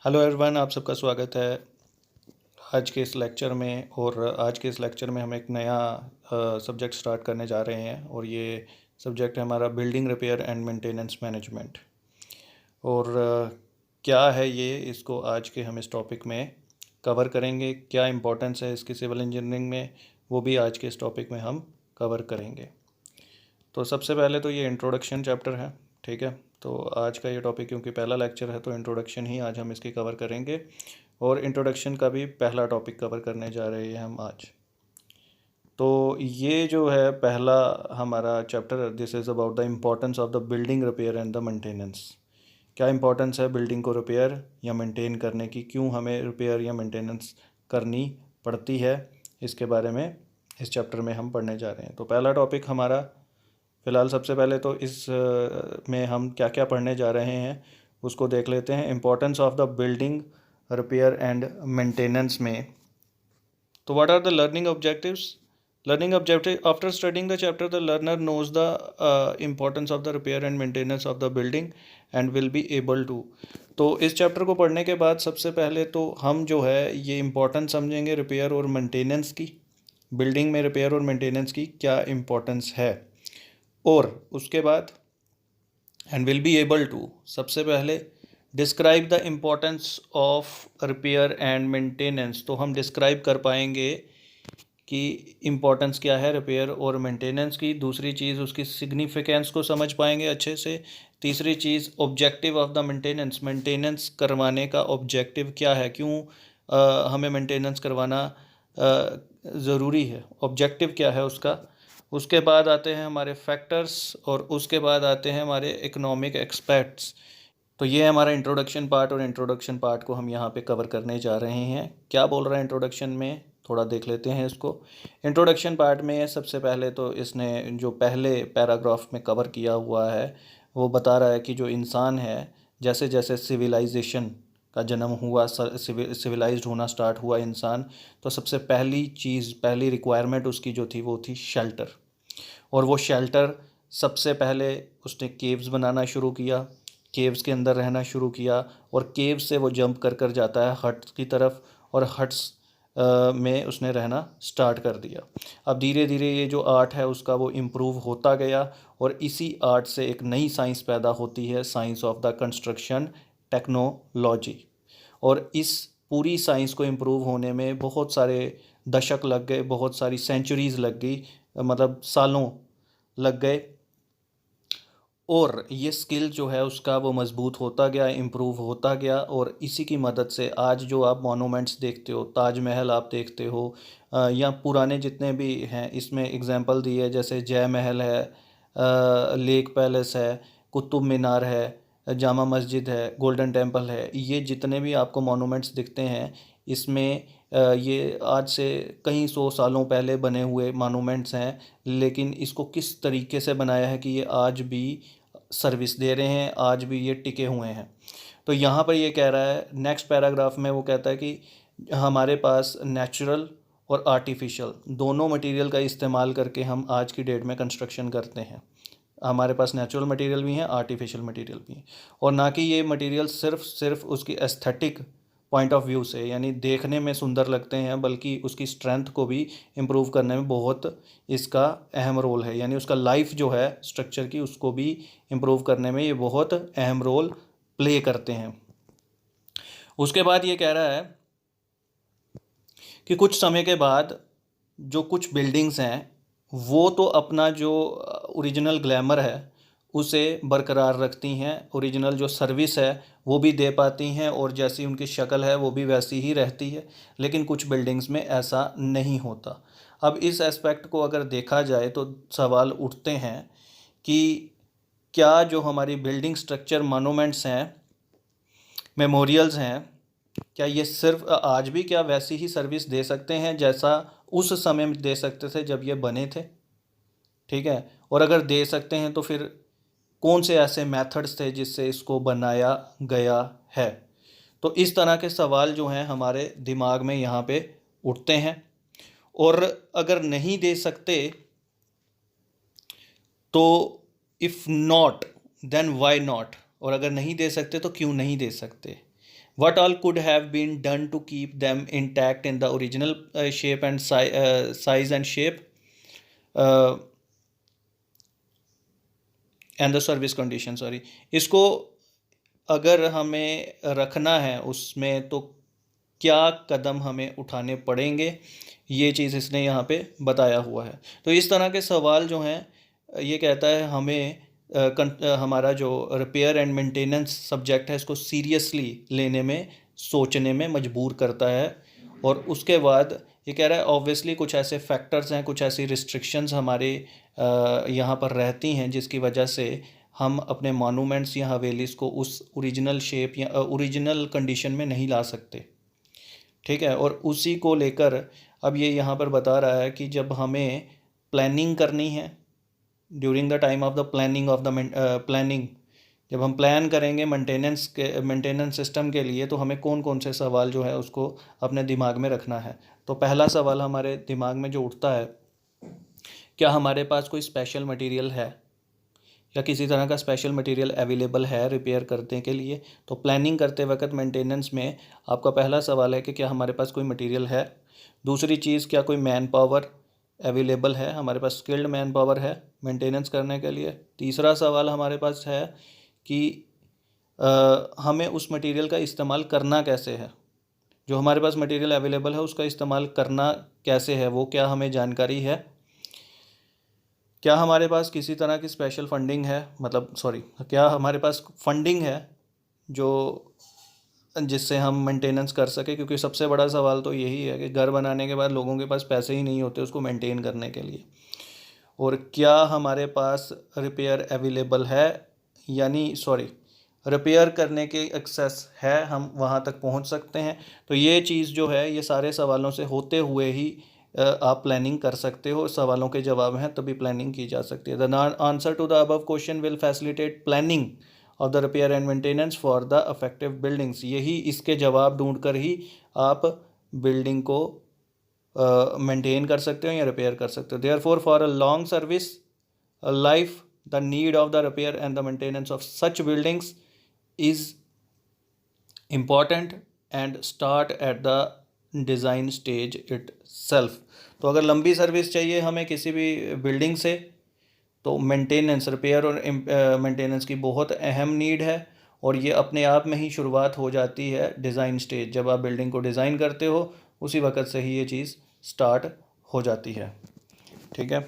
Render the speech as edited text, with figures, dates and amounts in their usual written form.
Hello everyone, आप सबका स्वागत है आज के इस लेक्चर में। और आज के इस लेक्चर में हम एक नया सब्जेक्ट स्टार्ट करने जा रहे हैं और ये सब्जेक्ट है हमारा building repair and maintenance management. और क्या है ये, इसको आज के हम इस टॉपिक में कवर करेंगे। क्या इम्पोर्टेंस है इसकी सिविल इंजीनियरिंग में, वो भी आज के इस टॉपिक में हम कवर करेंगे। तो सबसे पहले तो ये इंट्रोडक्शन चैप्टर है, ठीक है। तो आज का ये टॉपिक क्योंकि पहला लेक्चर है तो इंट्रोडक्शन ही आज हम इसकी कवर करेंगे। और इंट्रोडक्शन का भी पहला टॉपिक कवर करने जा रहे हैं हम आज। तो ये जो है पहला हमारा chapter, this is about the importance of the building repair and the maintenance. क्या इम्पोर्टेंस है बिल्डिंग को रिपेयर या मेंटेन करने की, क्यों हमें रिपेयर या मेंटेनेंस करनी पड़ती है, इसके बारे में इस चैप्टर में हम पढ़ने जा रहे हैं। तो पहला टॉपिक हमारा फ़िलहाल सबसे पहले तो इस में हम क्या क्या पढ़ने जा रहे हैं उसको देख लेते हैं। Importance of the building repair and maintenance में तो what are the learning objectives. Learning objective after studying the chapter the learner knows the importance of the repair and maintenance of the building and will be able to. तो इस chapter को पढ़ने के बाद सबसे पहले तो हम जो है ये इम्पोर्टेंस समझेंगे रिपेयर और मेंटेनेंस की। बिल्डिंग में रिपेयर और मेंटेनेंस की क्या इम्पोर्टेंस है, और उसके बाद and will be able to, सबसे पहले describe the importance of repair and maintenance. तो हम डिस्क्राइब कर पाएंगे कि इम्पोर्टेंस क्या है रिपेयर और मेंटेनेंस की। दूसरी चीज़ उसकी सिग्निफिकेंस को समझ पाएंगे अच्छे से। तीसरी चीज़ objective of the maintenance, maintenance करवाने का ऑब्जेक्टिव क्या है, क्यों हमें मेंटेनेंस करवाना ज़रूरी है, ऑब्जेक्टिव क्या है उसका। उसके बाद आते हैं हमारे फैक्टर्स और उसके बाद आते हैं हमारे इकोनॉमिक एक्सपेक्ट्स। तो ये है हमारा इंट्रोडक्शन पार्ट, और इंट्रोडक्शन पार्ट को हम यहाँ पे कवर करने जा रहे हैं। क्या बोल रहा है इंट्रोडक्शन में, थोड़ा देख लेते हैं इसको। इंट्रोडक्शन पार्ट में सबसे पहले तो इसने जो पहले पैराग्राफ में कवर किया हुआ है वो बता रहा है कि जो इंसान है, जैसे जैसे सिविलाइजेशन का जन्म हुआ, सिविलाइज्ड होना स्टार्ट हुआ इंसान, तो सबसे पहली चीज़, पहली रिक्वायरमेंट उसकी जो थी वो थी शेल्टर। और वो शेल्टर सबसे पहले उसने केव्स बनाना शुरू किया, केव्स के अंदर रहना शुरू किया, और केव्स से वो जंप कर कर जाता है हट्स की तरफ, और हट्स में उसने रहना स्टार्ट कर दिया। अब धीरे धीरे ये जो आर्ट है उसका वो इम्प्रूव होता गया, और इसी आर्ट से एक नई साइंस पैदा होती है, science of the construction technology. और इस पूरी साइंस को इम्प्रूव होने में बहुत सारे दशक लग गए, बहुत सारी सेंचुरीज़ लग गई, मतलब सालों लग गए। और ये स्किल जो है उसका वो मज़बूत होता गया, इम्प्रूव होता गया, और इसी की मदद से आज जो आप मोनूमेंट्स देखते हो, ताजमहल आप देखते हो, या पुराने जितने भी हैं, इसमें एग्जांपल दी है जैसे जय महल है, लेक पैलेस है, कुतुब मीनार है, जामा मस्जिद है, गोल्डन टेम्पल है, ये जितने भी आपको मोनूमेंट्स दिखते हैं इसमें ये आज से कई सौ सालों पहले बने हुए मोनूमेंट्स हैं, लेकिन इसको किस तरीके से बनाया है कि ये आज भी सर्विस दे रहे हैं, आज भी ये टिके हुए हैं। तो यहाँ पर ये कह रहा है नेक्स्ट पैराग्राफ में, वो कहता है कि हमारे पास नेचुरल और आर्टिफिशियल दोनों मटेरियल का इस्तेमाल करके हम आज की डेट में कंस्ट्रक्शन करते हैं। हमारे पास नेचुरल मटेरियल भी हैं, आर्टिफिशियल मटेरियल भी हैं, और ना कि ये मटेरियल सिर्फ उसकी एस्थेटिक पॉइंट ऑफ व्यू से, यानी देखने में सुंदर लगते हैं, बल्कि उसकी स्ट्रेंथ को भी इम्प्रूव करने में बहुत इसका अहम रोल है। यानी उसका लाइफ जो है स्ट्रक्चर की, उसको भी इम्प्रूव करने में ये बहुत अहम रोल प्ले करते हैं। उसके बाद ये कह रहा है कि कुछ समय के बाद जो कुछ बिल्डिंग्स हैं वो तो अपना जो ओरिजिनल ग्लैमर है उसे बरकरार रखती हैं, ओरिजिनल जो सर्विस है वो भी दे पाती हैं, और जैसी उनकी शक्ल है वो भी वैसी ही रहती है। लेकिन कुछ बिल्डिंग्स में ऐसा नहीं होता। अब इस एस्पेक्ट को अगर देखा जाए तो सवाल उठते हैं कि क्या जो हमारी बिल्डिंग स्ट्रक्चर मोनूमेंट्स हैं, मेमोरियल्स हैं, क्या ये सिर्फ आज भी क्या वैसी ही सर्विस दे सकते हैं जैसा उस समय में दे सकते थे जब ये बने थे, ठीक है। और अगर दे सकते हैं तो फिर कौन से ऐसे मेथड्स थे जिससे इसको बनाया गया है। तो इस तरह के सवाल जो हैं हमारे दिमाग में यहाँ पे उठते हैं। और अगर नहीं दे सकते तो if not then why not, और अगर नहीं दे सकते तो क्यों नहीं दे सकते। what all could have been done to keep them intact in the original shape and size and shape and the service condition, sorry, इसको अगर हमें रखना है उसमें तो क्या कदम हमें उठाने पड़ेंगे, ये चीज़ इसने यहाँ पे बताया हुआ है। तो इस तरह के सवाल जो हैं ये कहता है हमें हमारा जो रिपेयर एंड मेंटेनेंस सब्जेक्ट है इसको सीरियसली लेने में, सोचने में मजबूर करता है। और उसके बाद ये कह रहा है ऑब्वियसली कुछ ऐसे फैक्टर्स हैं, कुछ ऐसी रिस्ट्रिक्शंस हमारे यहाँ पर रहती हैं जिसकी वजह से हम अपने मॉन्यूमेंट्स या हवेलीज़ को उस ओरिजिनल शेप या ओरिजिनल कंडीशन में नहीं ला सकते, ठीक है। और उसी को लेकर अब ये यहाँ पर बता रहा है कि जब हमें प्लानिंग करनी है, during the time of the planning जब हम प्लान करेंगे मेंटेनेंस सिस्टम के लिए, तो हमें कौन कौन से सवाल जो है उसको अपने दिमाग में रखना है। तो पहला सवाल हमारे दिमाग में जो उठता है, क्या हमारे पास कोई स्पेशल मटेरियल है या किसी तरह का स्पेशल मटेरियल अवेलेबल है रिपेयर करने के लिए। तो प्लानिंग करते वक्त मेंटेनेंस में आपका पहला सवाल है कि क्या हमारे पास कोई मटेरियल है। दूसरी चीज़, क्या कोई मैन पावर अवेलेबल है, हमारे पास स्किल्ड मैन पावर है मेंटेनेंस करने के लिए। तीसरा सवाल हमारे पास है कि हमें उस मटेरियल का इस्तेमाल करना कैसे है, जो हमारे पास मटेरियल अवेलेबल है उसका इस्तेमाल करना कैसे है, वो क्या हमें जानकारी है। क्या हमारे पास किसी तरह की स्पेशल फंडिंग है, क्या हमारे पास फंडिंग है जो जिससे हम मेंटेनेंस कर सके, क्योंकि सबसे बड़ा सवाल तो यही है कि घर बनाने के बाद लोगों के पास पैसे ही नहीं होते उसको मेंटेन करने के लिए। और क्या हमारे पास रिपेयर अवेलेबल है, रिपेयर करने के एक्सेस है, हम वहाँ तक पहुँच सकते हैं। तो ये चीज़ जो है ये सारे सवालों से होते हुए ही आप प्लानिंग कर सकते हो। सवालों के जवाब हैं तभी प्लानिंग की जा सकती है। The answer to the above question will facilitate planning of the repair and maintenance for the affective buildings. यही इसके जवाब ढूंढकर ही आप बिल्डिंग को मेंटेन कर सकते हो या रिपेयर कर सकते हो। Therefore for a long service life the need of the repair and the maintenance of such buildings is important and start at the design stage it self. तो अगर लंबी सर्विस चाहिए हमें किसी भी बिल्डिंग से, तो मेंटेनेंस, रिपेयर और मेंटेनेंस की बहुत अहम नीड है। और ये अपने आप में ही शुरुआत हो जाती है डिज़ाइन स्टेज, जब आप बिल्डिंग को डिज़ाइन करते हो उसी वक्त से ही ये चीज़ स्टार्ट हो जाती है, ठीक है।